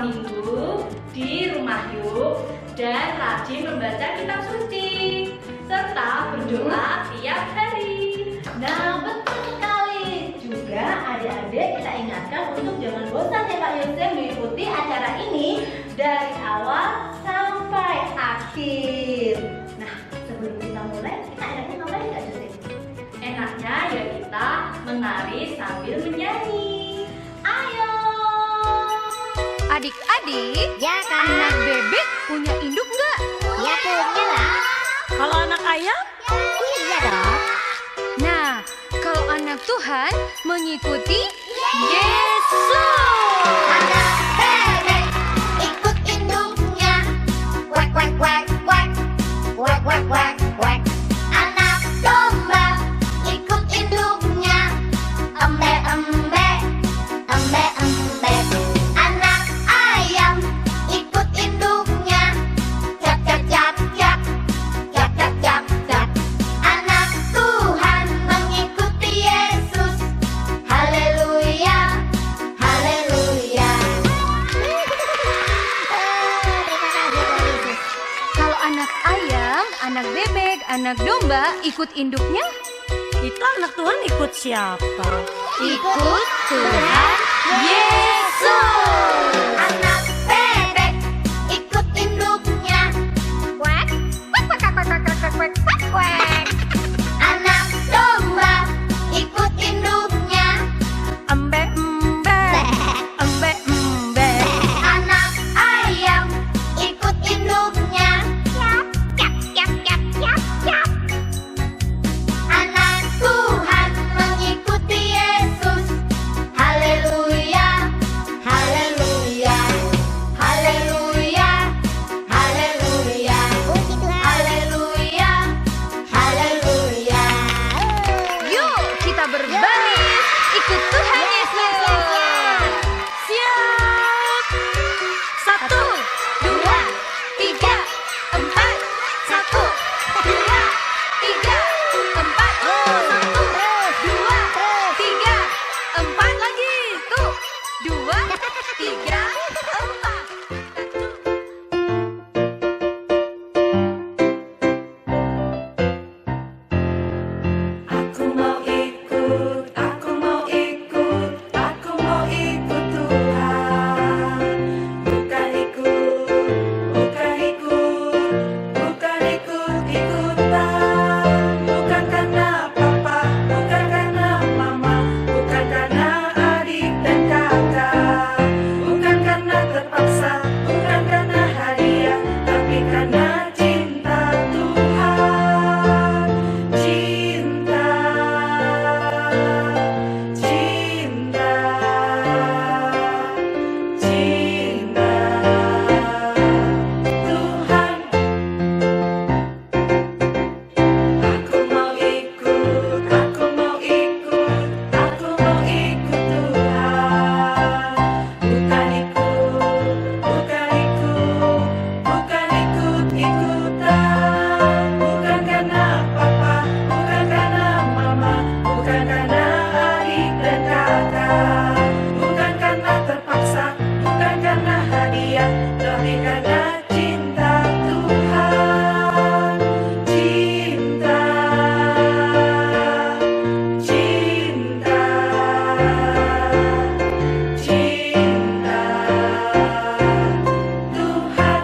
minggu di rumah yuk dan rajin membaca kitab suci serta berdoa tiap hari. Nah, betul sekali. Juga adik-adik kita ingatkan untuk jangan bosan ya Kak Yosef mengikuti acara ini dari awal sampai akhir. Nah, sebelum kita mulai, kita enaknya ngapain Kak Yosef? Enaknya ya kita menari sambil menyanyi. Ayo! Adik-adik, Ya kak. anak bebek punya induk nggak? Ya punya lah. Kalau anak ayam? Iya dong. Nah, kalau anak Tuhan mengikuti Yesus. Anak bebek ikut induknya. Wek wek wek wek. Wek wek wek wek. Anak domba ikut induknya. Embe embe. Embe embe. Anak ayam ikut induknya. Cap cap cap cap. Cap cap cap cap. Anak Tuhan mengikuti Yesus. Haleluya. Haleluya. Terima kasih Yesus. Kalau anak ayam, anak bebek, anak domba ikut induknya, Kita anak Tuhan ikut siapa? ikut Tuhan Yesus. Anak bebek ikut induknya. Quack, quack, quack, quack, quack, quack, quack, quack, quack. Anak domba ikut induknya. Embe embe. Embe embe. Anak ayam ikut induknya. Cap, cap, cap, cap, cap. Anak Tuhan mengikuti Yesus. Haleluya. Haleluya. Haleluya. Haleluya. Haleluya. Haleluya. Yuk kita berbaris, ikut Tuhan Yesus. Siap. Satu, Dua, tiga, empat, satu, dua, tiga, empat, satu, dua, tiga, empat lagi, tuh, dua, tiga, empat. Aku mau ikut, aku mau ikut, aku mau ikut Tuhan. Bukan ikut, bukan ikut, bukan ikut-ikutan. Bukan karena papa, bukan karena mama, bukan karena adik dan kakak. Bukan karena terpaksa, bukan karena hadiah, tapi karena cinta Tuhan. Cinta, cinta, cinta Tuhan. Aku mau ikut, aku mau ikut, aku mau ikut Tuhan. Bukan ikut, bukan ikut, bukan ikut-ikutan. Bukan karena papa, bukan karena mama, bukan karena adik dan kakak. Bukan karena terpaksa, bukan karena hadiah, tapi karena cinta Tuhan. Cinta, cinta, cinta Tuhan.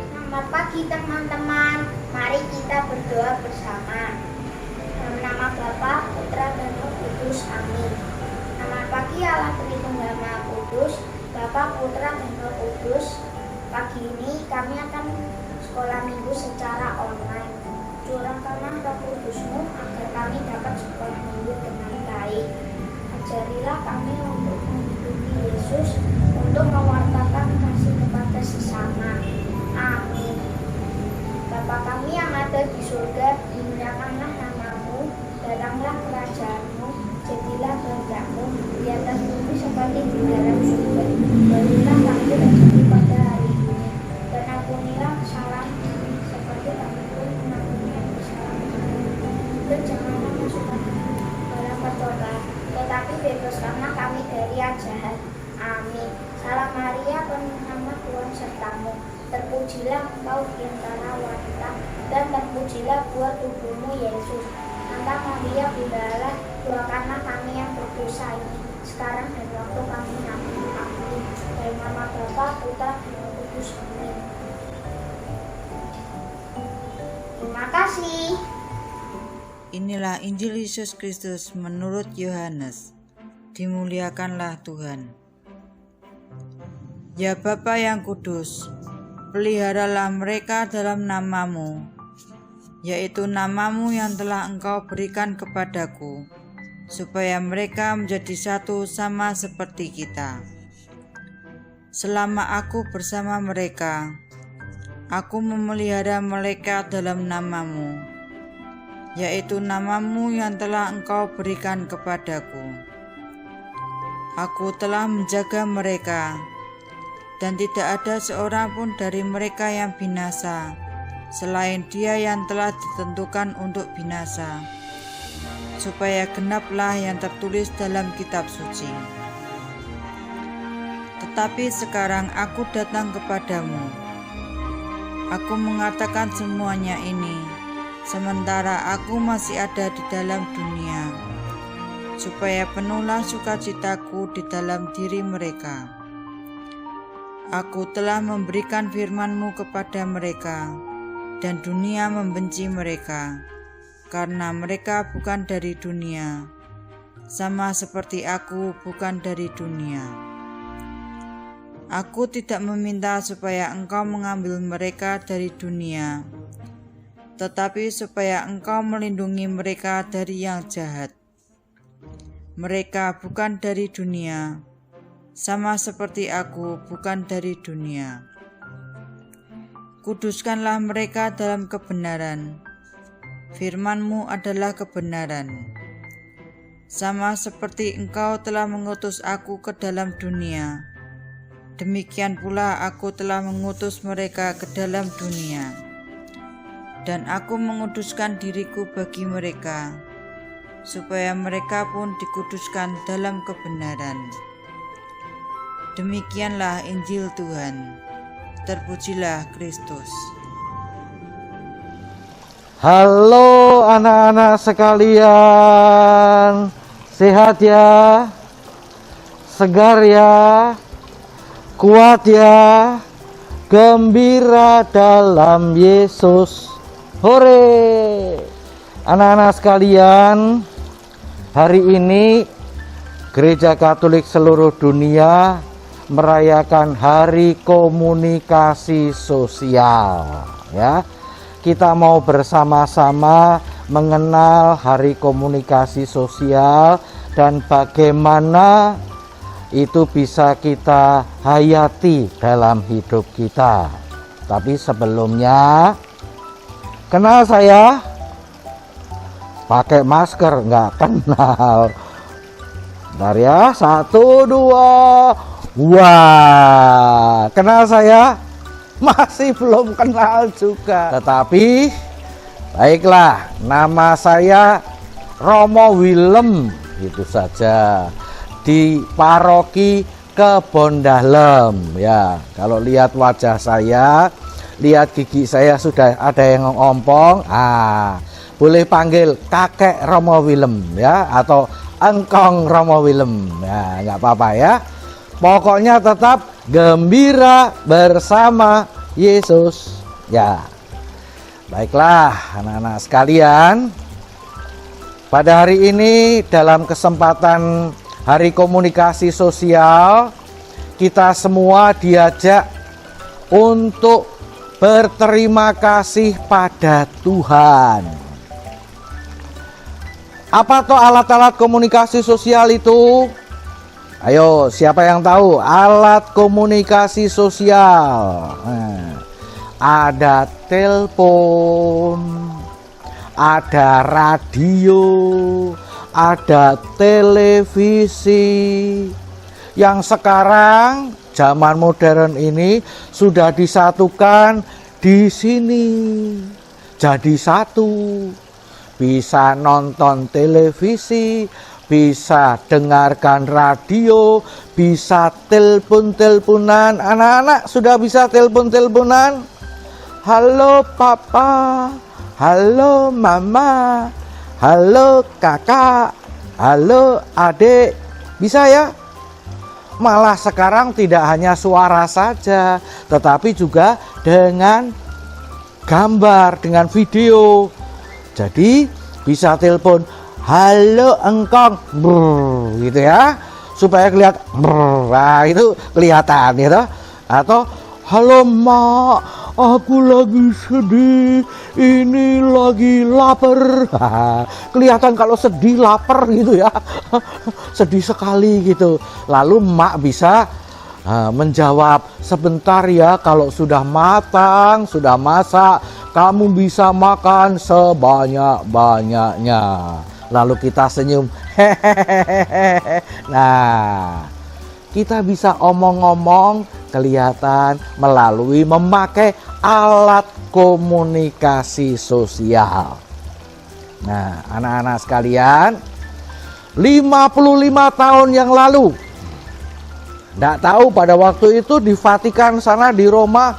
Selamat pagi teman-teman. Mari kita berdoa bersama. Dalam nama Bapa, Putra dan Roh Kudus. Amin. Selamat pagi Allah Tritunggal Maha Kudus, Bapa, Putra dan Roh Kudus. Pagi ini kami akan sekolah minggu secara online. Curahkanlah Roh Kudus-Mu agar kami dapat sekolah minggu dengan baik. Ajarilah kami untuk mengikuti Yesus, untuk mewartakan kasih kepada sesama. Amin. Bapa kami yang ada di surga, dimuliakanlah namamu, datanglah kerajaanmu, jadilah kehendak-Mu di atas bumi seperti di dalam surga. Berilah kami rezeki pada hari ini, dan ampunilah kesalahan kami seperti kami pun mengampuni yang bersalah kepada kami. Dan janganlah masukkan kami dalam percobaan, tetapi bebaskanlah kami dari yang jahat. Amin. Salam Terpujilah engkau di antara wanita, dan terpujilah buah tubuhmu Yesus. Santa Maria Bunda Allah, doakanlah kami yang berdosa ini, sekarang dan waktu kami mati. Amin. Dalam nama Bapa, Putra, dan Roh Kudus. Amin. Terima kasih. Inilah Injil Yesus Kristus menurut Yohanes. Dimuliakanlah Tuhan. Ya Bapa yang kudus, peliharalah mereka dalam nama-Mu, yaitu nama-Mu yang telah Engkau berikan kepadaku, supaya mereka menjadi satu sama seperti kita. Selama aku bersama mereka, aku memelihara mereka dalam nama-Mu, yaitu nama-Mu yang telah Engkau berikan kepadaku. Aku telah menjaga mereka, dan tidak ada seorang pun dari mereka yang binasa, selain dia yang telah ditentukan untuk binasa, supaya genaplah yang tertulis dalam kitab suci. Tetapi sekarang aku datang kepadamu. Aku mengatakan semuanya ini, sementara aku masih ada di dalam dunia, supaya penuhlah sukacitaku di dalam diri mereka. Aku telah memberikan firman-Mu kepada mereka, dan dunia membenci mereka, karena mereka bukan dari dunia, sama seperti aku bukan dari dunia. Aku tidak meminta supaya Engkau mengambil mereka dari dunia, tetapi supaya Engkau melindungi mereka dari yang jahat. Mereka bukan dari dunia, sama seperti aku bukan dari dunia. Kuduskanlah mereka dalam kebenaran. Firman-Mu adalah kebenaran. Sama seperti Engkau telah mengutus aku ke dalam dunia, demikian pula aku telah mengutus mereka ke dalam dunia. Dan aku menguduskan diriku bagi mereka, supaya mereka pun dikuduskan dalam kebenaran. Demikianlah Injil Tuhan. Terpujilah Kristus. Halo anak-anak sekalian, sehat ya, segar ya, kuat ya, gembira dalam Yesus. Hore! Anak-anak sekalian, hari ini Gereja Katolik seluruh dunia merayakan Hari Komunikasi Sosial, ya. Kita mau bersama-sama mengenal Hari Komunikasi Sosial dan bagaimana itu bisa kita hayati dalam hidup kita. Tapi sebelumnya, kenal saya? Pakai masker nggak kenal. Bentar ya, 1, 2. Wah, kenal saya? Masih belum kenal juga. Tetapi baiklah, nama saya Romo Willem, itu saja, di Paroki Kebondalem. Ya, kalau lihat wajah saya, lihat gigi saya sudah ada yang ngompong. Boleh panggil kakek Romo Willem ya, atau engkong Romo Willem. Ya, nggak apa-apa ya. Pokoknya tetap gembira bersama Yesus. Ya. Baiklah anak-anak sekalian, pada hari ini dalam kesempatan Hari Komunikasi Sosial, kita semua diajak untuk berterima kasih pada Tuhan. Apa tuh alat-alat komunikasi sosial itu? Ayo, siapa yang tahu alat komunikasi sosial? Ada telepon, ada radio, ada televisi. Yang sekarang zaman modern ini sudah disatukan di sini. Jadi satu. Bisa nonton televisi, bisa dengarkan radio, bisa telepon-teleponan. Anak-anak sudah bisa telepon-teleponan? Halo papa, halo mama, halo kakak, halo adik. Bisa ya? Malah sekarang tidak hanya suara saja, tetapi juga dengan gambar, dengan video. Jadi bisa telepon, halo engkong, brr, gitu ya, supaya kelihatan, brr, nah itu kelihatan gitu. Atau halo mak, aku lagi sedih, ini lagi lapar. Kelihatan kalau sedih, lapar gitu ya. Sedih sekali gitu. Lalu mak bisa menjawab, sebentar ya, kalau sudah matang, sudah masak, kamu bisa makan sebanyak-banyaknya. Lalu kita senyum, hehehe. Nah, kita bisa omong-omong kelihatan melalui memakai alat komunikasi sosial. Nah, anak-anak sekalian, 55 tahun yang lalu, tidak tahu pada waktu itu di Vatikan sana di Roma,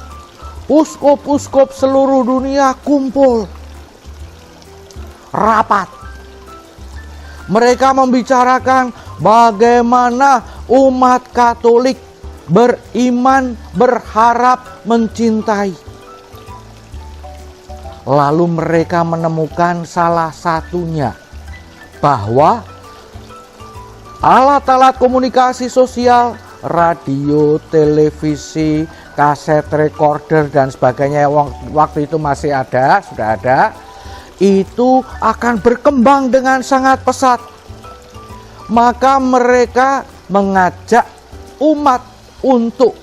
uskup-uskup seluruh dunia kumpul rapat. Mereka membicarakan bagaimana umat Katolik beriman, berharap, mencintai. Lalu mereka menemukan salah satunya, bahwa alat-alat komunikasi sosial, radio, televisi, kaset recorder dan sebagainya yang waktu itu masih ada, sudah ada, itu akan berkembang dengan sangat pesat. Maka mereka mengajak umat untuk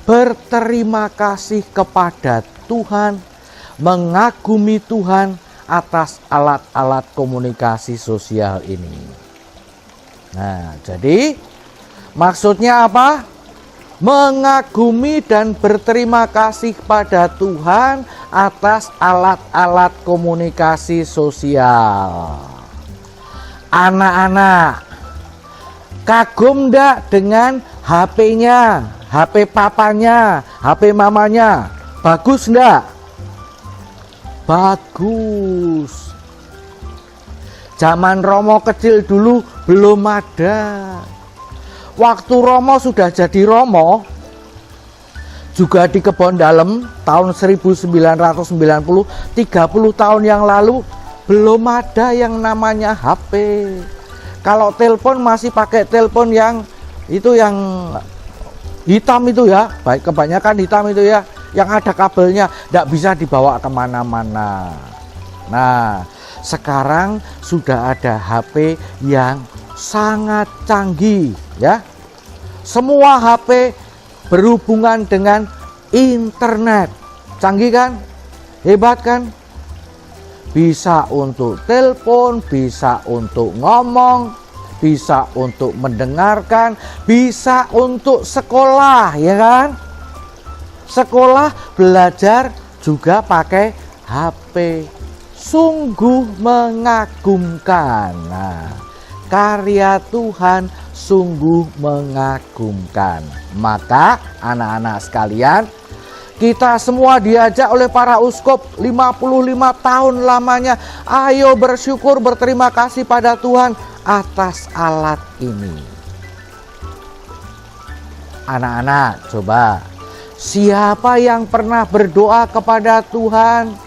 berterima kasih kepada Tuhan, mengagumi Tuhan atas alat-alat komunikasi sosial ini. Nah, jadi maksudnya apa? Mengagumi dan berterima kasih kepada Tuhan atas alat-alat komunikasi sosial. Anak-anak, kagum enggak dengan HP-nya, HP papanya, HP mamanya? Bagus enggak? Bagus. Zaman Romo kecil dulu belum ada. Waktu Romo sudah jadi Romo, juga di Kebon Dalem tahun 1990, 30 tahun yang lalu, belum ada yang namanya HP. Kalau telepon masih pakai telepon yang itu, yang hitam itu ya, baik kebanyakan hitam itu ya, yang ada kabelnya, tidak bisa dibawa kemana-mana. Nah, sekarang sudah ada HP yang sangat canggih ya. Semua HP berhubungan dengan internet. Canggih kan? Hebat kan? Bisa untuk telepon, bisa untuk ngomong, bisa untuk mendengarkan, bisa untuk sekolah, ya kan? Sekolah belajar juga pakai HP. Sungguh mengagumkan. Nah, karya Tuhan sungguh mengagumkan. Maka anak-anak sekalian, kita semua diajak oleh para uskup 55 tahun lamanya, ayo bersyukur, berterima kasih pada Tuhan atas alat ini. Anak-anak, coba, siapa yang pernah berdoa kepada Tuhan?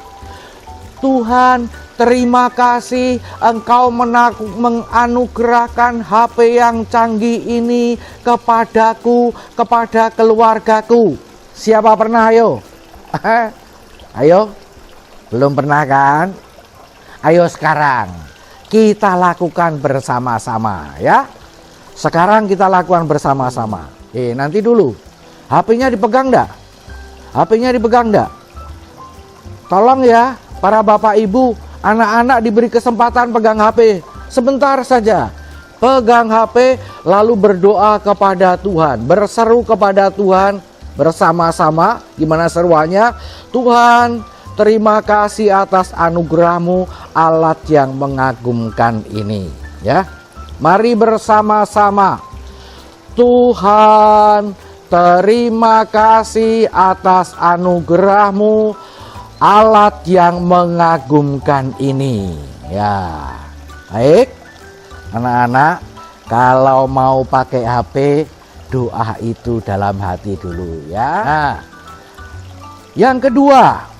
Tuhan, terima kasih Engkau menganugerahkan HP yang canggih ini kepadaku, kepada keluargaku. Siapa pernah, ayo? Ayo? Belum pernah kan? Ayo sekarang kita lakukan bersama-sama ya. Sekarang kita lakukan bersama-sama. Nanti dulu, HP-nya dipegang enggak? HP-nya dipegang enggak? Tolong ya, para bapak ibu, anak-anak diberi kesempatan pegang HP. Sebentar saja. Pegang HP lalu berdoa kepada Tuhan. Berseru kepada Tuhan bersama-sama. Gimana seruannya? Tuhan, terima kasih atas anugerah-Mu, alat yang mengagumkan ini. Ya, mari bersama-sama. Tuhan, terima kasih atas anugerah-Mu, alat yang mengagumkan ini. Ya, baik anak-anak, kalau mau pakai HP, doa itu dalam hati dulu ya. Nah, yang kedua,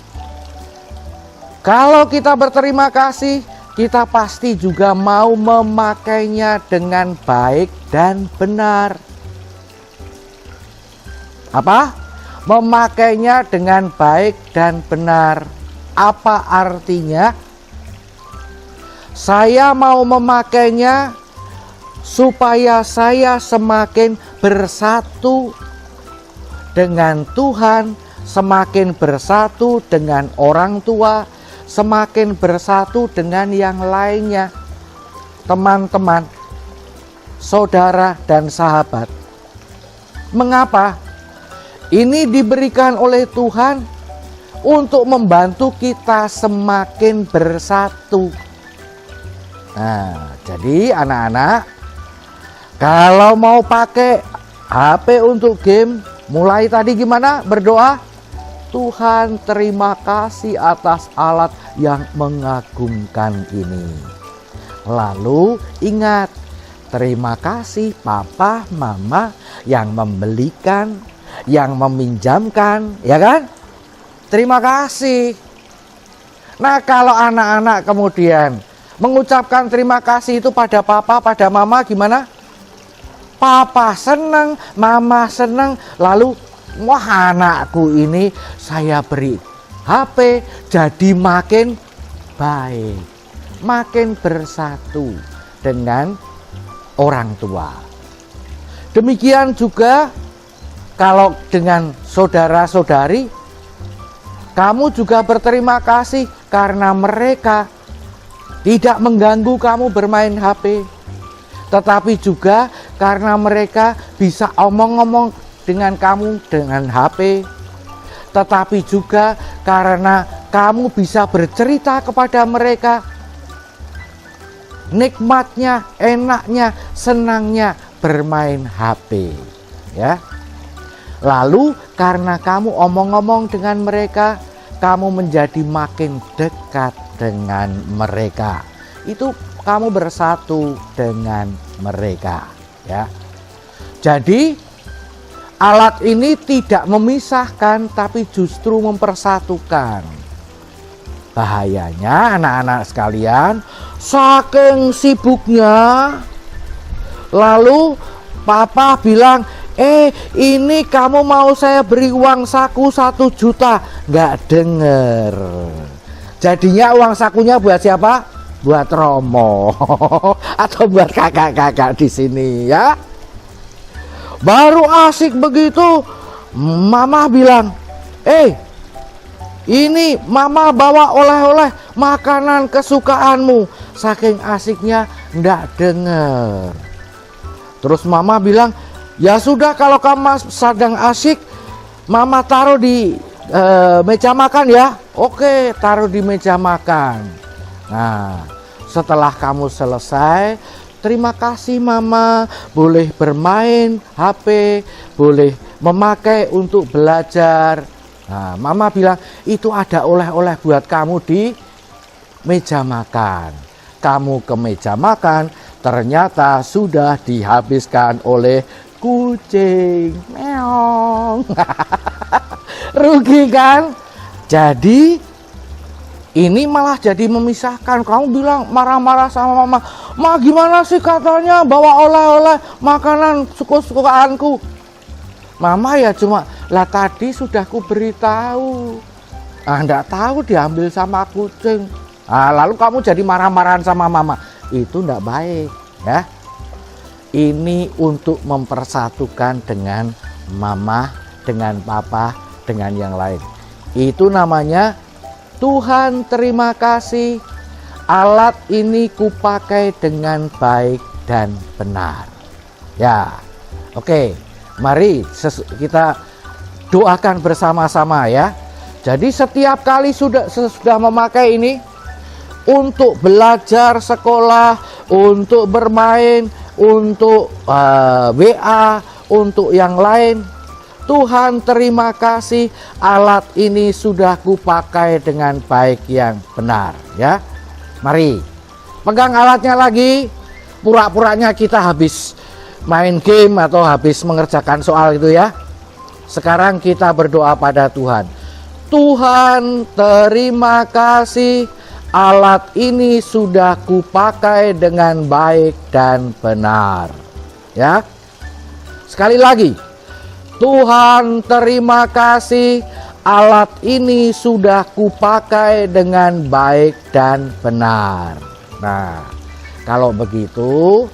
kalau kita berterima kasih, kita pasti juga mau memakainya dengan baik dan benar. Apa? Memakainya dengan baik dan benar. Apa artinya? Saya mau memakainya supaya saya semakin bersatu dengan Tuhan, semakin bersatu dengan orang tua, semakin bersatu dengan yang lainnya, teman-teman, saudara dan sahabat. Mengapa? Ini diberikan oleh Tuhan untuk membantu kita semakin bersatu. Nah, jadi anak-anak, kalau mau pakai HP untuk game, mulai tadi gimana? Berdoa. Tuhan, terima kasih atas alat yang mengagumkan ini. Lalu ingat, terima kasih papa, mama yang membelikan, yang meminjamkan, ya kan? Terima kasih. Nah, kalau anak-anak kemudian mengucapkan terima kasih itu pada papa, pada mama, gimana? Papa senang, mama senang, lalu wah, anakku ini saya beri HP jadi makin baik, makin bersatu dengan orang tua. Demikian juga kalau dengan saudara-saudari, kamu juga berterima kasih karena mereka tidak mengganggu kamu bermain HP, tetapi juga karena mereka bisa omong-ngomong dengan kamu dengan HP, tetapi juga karena kamu bisa bercerita kepada mereka nikmatnya, enaknya, senangnya bermain HP, ya. Lalu karena kamu omong-omong dengan mereka, kamu menjadi makin dekat dengan mereka. Itu kamu bersatu dengan mereka, ya. Jadi alat ini tidak memisahkan, tapi justru mempersatukan. Bahayanya anak-anak sekalian, saking sibuknya, lalu papa bilang, ini kamu mau saya beri uang saku 1 juta. Nggak denger. Jadinya uang sakunya buat siapa? Buat Romo atau buat kakak-kakak di sini, ya. Baru asik begitu, mama bilang, ini mama bawa oleh-oleh makanan kesukaanmu. Saking asiknya ndak denger. Terus mama bilang, ya sudah kalau kamu sedang asik, mama taruh di meja makan ya. Oke, taruh di meja makan. Nah, setelah kamu selesai, terima kasih mama, boleh bermain HP, boleh memakai untuk belajar. Nah, mama bilang, itu ada oleh-oleh buat kamu di meja makan. Kamu ke meja makan, ternyata sudah dihabiskan oleh kucing. Meong. Rugi kan? Jadi ini malah jadi memisahkan. Kamu bilang marah-marah sama mama, ma gimana sih katanya bawa oleh-oleh makanan suka-sukaanku. Mama ya cuma, lah tadi sudah ku beritahu. Nggak tahu diambil sama kucing. Lalu kamu jadi marah-marahan sama mama. Itu nggak baik, ya. Ini untuk mempersatukan dengan mama, dengan papa, dengan yang lain. Itu namanya Tuhan terima kasih, alat ini kupakai dengan baik dan benar. Ya, oke, mari kita doakan bersama-sama ya. Jadi setiap kali sudah memakai ini, untuk belajar sekolah, untuk bermain, untuk WA, untuk yang lain. Tuhan terima kasih, alat ini sudah kupakai dengan baik yang benar, ya. Mari pegang alatnya lagi. Pura-puranya kita habis main game atau habis mengerjakan soal itu, ya. Sekarang kita berdoa pada Tuhan. Tuhan terima kasih, alat ini sudah kupakai dengan baik dan benar, ya. Sekali lagi, Tuhan terima kasih, alat ini sudah kupakai dengan baik dan benar. Nah, kalau begitu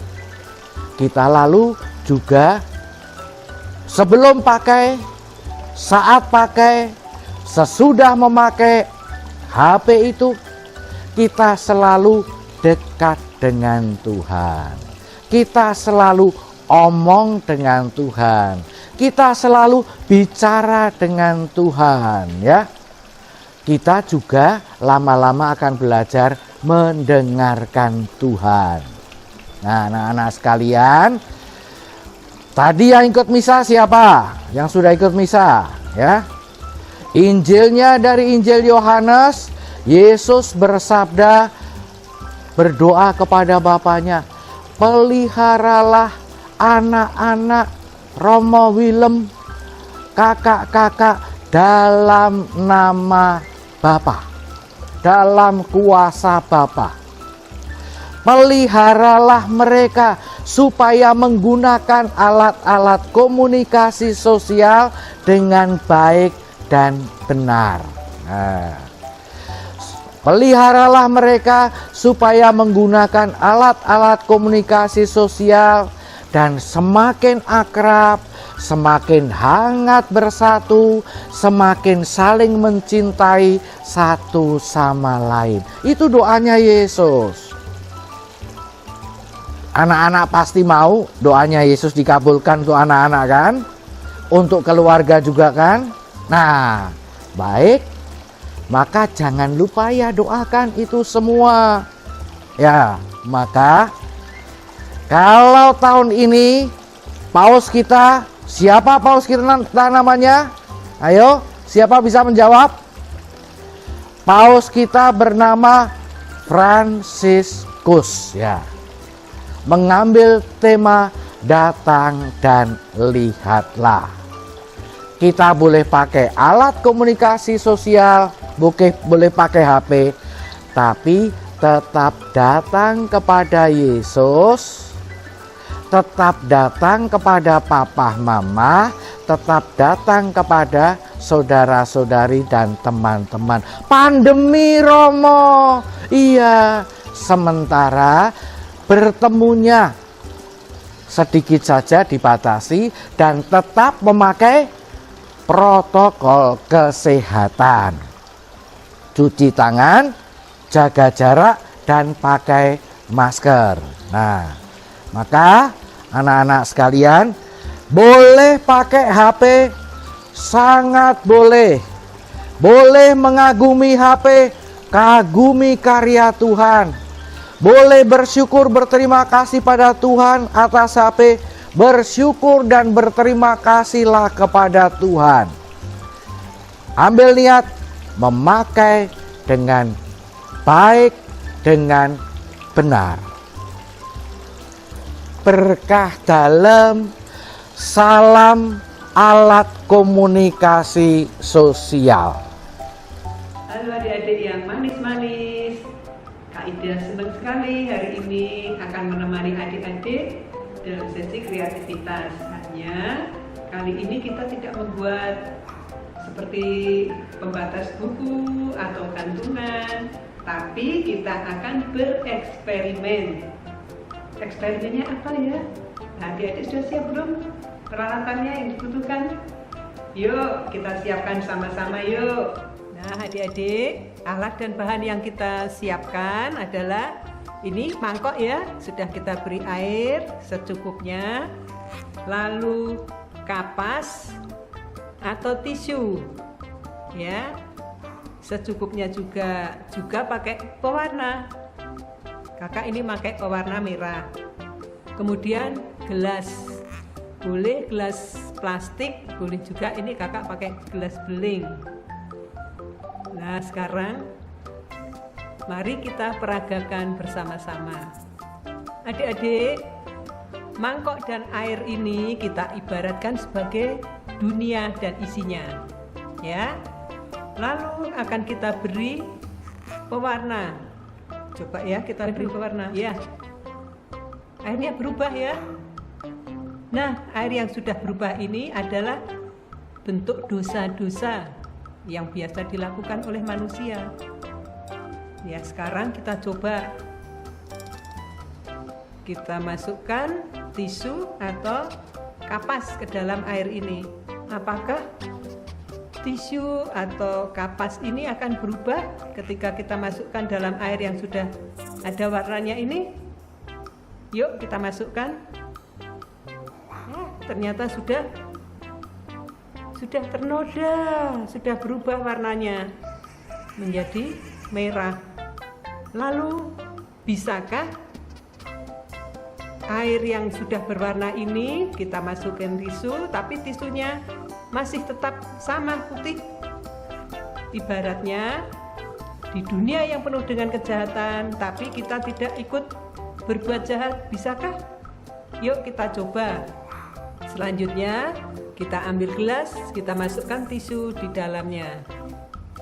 kita lalu juga sebelum pakai, saat pakai, sesudah memakai HP itu, kita selalu dekat dengan Tuhan. Kita selalu omong dengan Tuhan. Kita selalu bicara dengan Tuhan, ya. Kita juga lama-lama akan belajar mendengarkan Tuhan. Nah, anak-anak sekalian, tadi yang ikut misa siapa? Yang sudah ikut misa, ya. Injilnya dari Injil Yohanes, Yesus bersabda, berdoa kepada Bapaknya, peliharalah anak-anak Romo Willem, kakak-kakak dalam nama Bapa, dalam kuasa Bapa. Peliharalah mereka supaya menggunakan alat-alat komunikasi sosial dengan baik dan benar. Nah, peliharalah mereka supaya menggunakan alat-alat komunikasi sosial dan semakin akrab, semakin hangat bersatu, semakin saling mencintai satu sama lain. Itu doanya Yesus. Anak-anak pasti mau doanya Yesus dikabulkan untuk anak-anak, kan? Untuk keluarga juga, kan? Nah, baik. Maka jangan lupa ya doakan itu semua. Ya, maka kalau tahun ini paus kita, siapa paus kita namanya? Ayo, siapa bisa menjawab? Paus kita bernama Fransiskus, ya. Mengambil tema datang dan lihatlah. Kita boleh pakai alat komunikasi sosial, boleh pakai HP, tapi tetap datang kepada Yesus. Tetap datang kepada papa mama, tetap datang kepada saudara-saudari dan teman-teman. Pandemi Romo, iya, sementara bertemunya sedikit saja dibatasi dan tetap memakai protokol kesehatan. Cuci tangan, jaga jarak, dan pakai masker. Nah, maka anak-anak sekalian, boleh pakai HP, sangat boleh. Boleh mengagumi HP, kagumi karya Tuhan. Boleh bersyukur, berterima kasih pada Tuhan atas HP. Bersyukur dan berterima kasihlah kepada Tuhan. Ambil niat memakai dengan baik, dengan benar. Berkah dalam, salam alat komunikasi sosial. Halo adik-adik yang manis-manis, Kak Ida senang sekali hari ini akan menemani adik-adik dalam sesi kreativitas. Hanya kali ini kita tidak membuat seperti pembatas buku atau gantungan, tapi kita akan bereksperimen. Eksperimennya apa ya? Nah, adik-adik sudah siap belum peralatannya yang dibutuhkan? Yuk, kita siapkan sama-sama yuk. Nah, adik-adik, alat dan bahan yang kita siapkan adalah ini mangkok ya, sudah kita beri air secukupnya. Lalu kapas atau tisu ya, secukupnya juga pakai pewarna. Kakak ini pakai pewarna merah. Kemudian gelas, boleh gelas plastik, boleh juga ini kakak pakai gelas beling. Nah sekarang mari kita peragakan bersama-sama. Adik-adik, mangkok dan air ini kita ibaratkan sebagai dunia dan isinya, ya. Lalu akan kita beri pewarna. Coba ya, kita beri pewarna. Ya, airnya berubah ya. Nah, air yang sudah berubah ini adalah bentuk dosa-dosa yang biasa dilakukan oleh manusia. Ya, sekarang kita coba. Kita masukkan tisu atau kapas ke dalam air ini. Apakah tisu atau kapas ini akan berubah ketika kita masukkan dalam air yang sudah ada warnanya ini? Yuk kita masukkan. Ternyata sudah ternoda, sudah berubah warnanya menjadi merah. Lalu bisakah air yang sudah berwarna ini kita masukkan tisu, tapi tisunya masih tetap sama putih? Ibaratnya di dunia yang penuh dengan kejahatan, tapi kita tidak ikut berbuat jahat, bisakah? Yuk kita coba. Selanjutnya kita ambil gelas, kita masukkan tisu di dalamnya.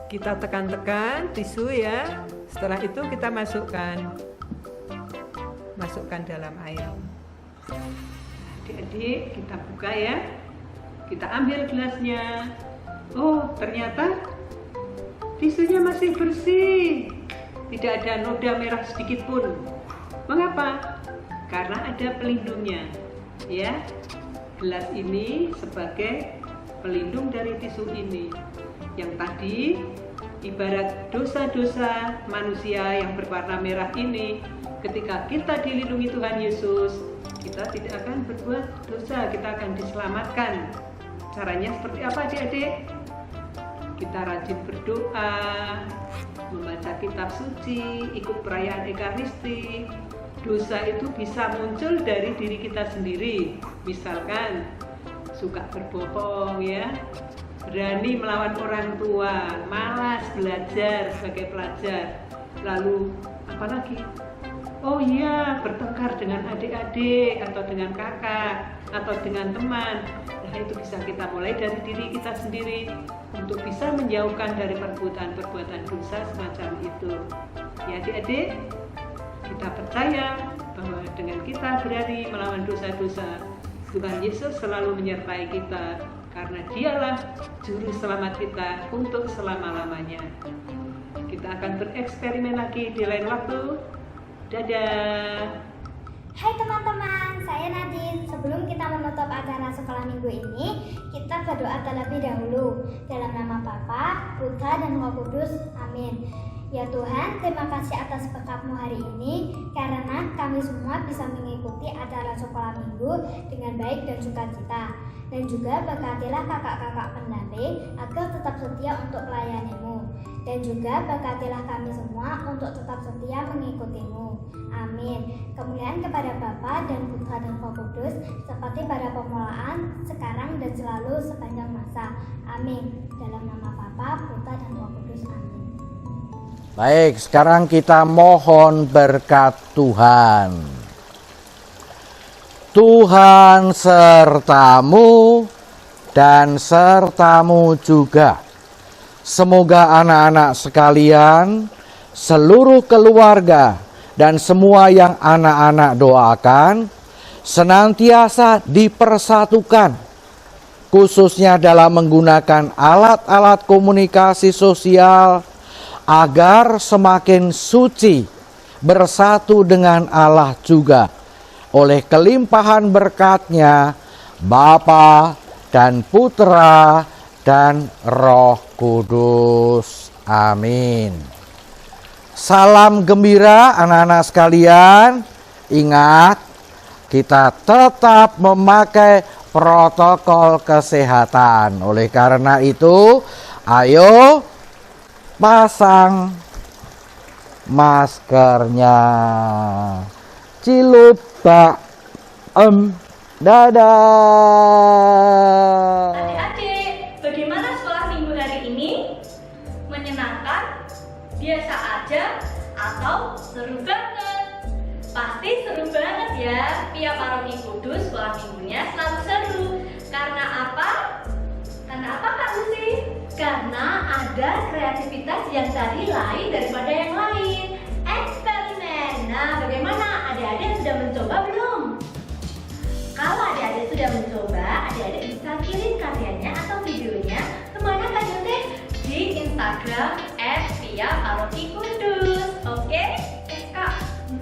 Kita tekan-tekan tisu ya. Setelah itu kita masukkan dalam air. Adik-adik, kita buka ya. Kita ambil gelasnya. Oh, ternyata tisunya masih bersih. Tidak ada noda merah sedikit pun. Mengapa? Karena ada pelindungnya. Ya. Gelas ini sebagai pelindung dari tisu ini. Yang tadi ibarat dosa-dosa manusia yang berwarna merah ini. Ketika kita dilindungi Tuhan Yesus, kita tidak akan berbuat dosa, kita akan diselamatkan. Caranya seperti apa adik-adik? Kita rajin berdoa, membaca kitab suci, ikut perayaan Ekaristi. Dosa itu bisa muncul dari diri kita sendiri. Misalkan suka berbohong ya, berani melawan orang tua, malas belajar sebagai pelajar. Lalu apalagi? Oh iya, bertengkar dengan adik-adik atau dengan kakak atau dengan teman. Nah itu bisa kita mulai dari diri kita sendiri untuk bisa menjauhkan dari perbuatan-perbuatan dosa semacam itu. Ya adik-adik, kita percaya bahwa dengan kita berani melawan dosa-dosa, Tuhan Yesus selalu menyertai kita karena Dialah juru selamat kita untuk selama-lamanya. Kita akan bereksperimen lagi di lain waktu. Dadah. Hai teman-teman, saya Nadine. Sebelum kita menutup acara sekolah minggu ini, kita berdoa terlebih dahulu. Dalam nama Bapa, Putra, dan Roh Kudus. Amin. Ya Tuhan, terima kasih atas berkat-Mu hari ini, karena kami semua bisa mengikuti acara sekolah minggu dengan baik dan sukacita. Dan juga berkatilah kakak-kakak pendamping agar tetap setia untuk melayani-Mu. Dan juga berkatilah kami semua untuk tetap setia mengikuti-Mu. Amin. Kemuliaan kepada Bapa dan Putra dan Roh Kudus, seperti pada permulaan, sekarang dan selalu sepanjang masa. Amin. Dalam nama Bapa, Putra dan Roh Kudus. Amin. Baik, sekarang kita mohon berkat Tuhan. Tuhan sertamu dan sertamu juga. Semoga anak-anak sekalian, seluruh keluarga, dan semua yang anak-anak doakan senantiasa dipersatukan, khususnya dalam menggunakan alat-alat komunikasi sosial, agar semakin suci, bersatu dengan Allah juga, oleh kelimpahan berkat-Nya, Bapa dan Putra dan Roh Kudus. Amin. Salam gembira anak-anak sekalian. Ingat, kita tetap memakai protokol kesehatan. Oleh karena itu, ayo pasang maskernya. Cilupa dadah. Adik-adik, bagaimana sekolah minggu hari ini? Menyenangkan? Biasa aja? Atau seru banget? Pasti seru banget ya. Pia Paroki Kudus sekolah minggunya selalu seru. Karena apa? Karena apa Kak Lucy? Karena ada kreativitas yang tadi lain daripada yang lain. Eksperimen. Nah, bagaimana? Adik-adik sudah mencoba belum? Kalau adik-adik sudah mencoba, adik-adik bisa kirim karyanya atau videonya kemana Kak Yose? Di Instagram @pia_paroki_kudus. Oke? Kak,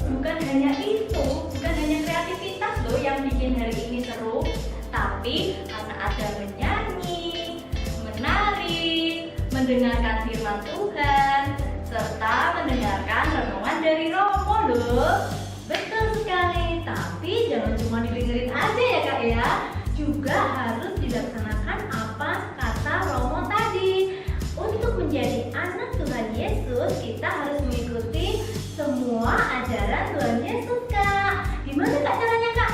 bukan hanya itu, bukan hanya kreativitas loh yang bikin hari ini seru, tapi karena ada menyanyi, menari, mendengarkan firman Tuhan, serta mendengarkan renungan dari Romo loh. Betul sekali, tapi jangan cuma didengerin aja ya Kak ya. Juga harus dilaksanakan apa kata Romo tadi. Untuk menjadi anak Tuhan Yesus, kita harus mengikuti semua ajaran Tuhan Yesus Kak. Gimana Kak caranya Kak?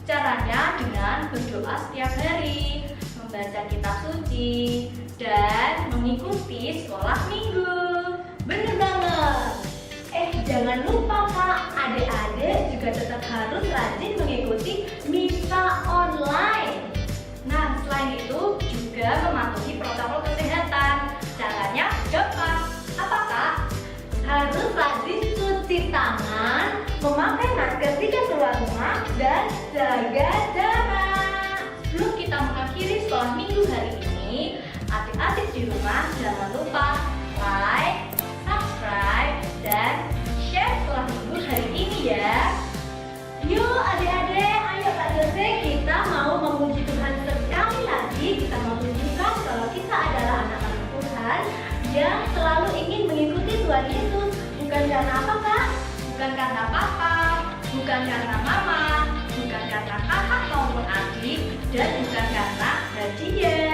Caranya dengan berdoa setiap hari, membaca kitab suci, dan mengikuti sekolah minggu. Bener banget. Jangan lupa Kak, adik-adik juga tetap harus rajin mengikuti misa online. Nah, selain itu juga mematuhi protokol kesehatan. Caranya gampang. Apa Kak? Harus rajin cuci tangan, memakai masker jika keluar rumah, dan jaga jarak. Sebelum kita mengakhiri sekolah minggu hari ini, adik-adik di rumah jangan lupa like, subscribe, dan share sekolah minggu hari ini ya. Yuk adik-adik, ayo Kak Yose, kita mau memuji Tuhan sekali lagi. Kita mau tunjukkan kalau kita adalah anak-anak Tuhan yang selalu ingin mengikuti Tuhan Yesus. Bukan karena apa Kak? Bukan karena papa, bukan karena mama, bukan karena kakak maupun adik, dan bukan karena hadiah.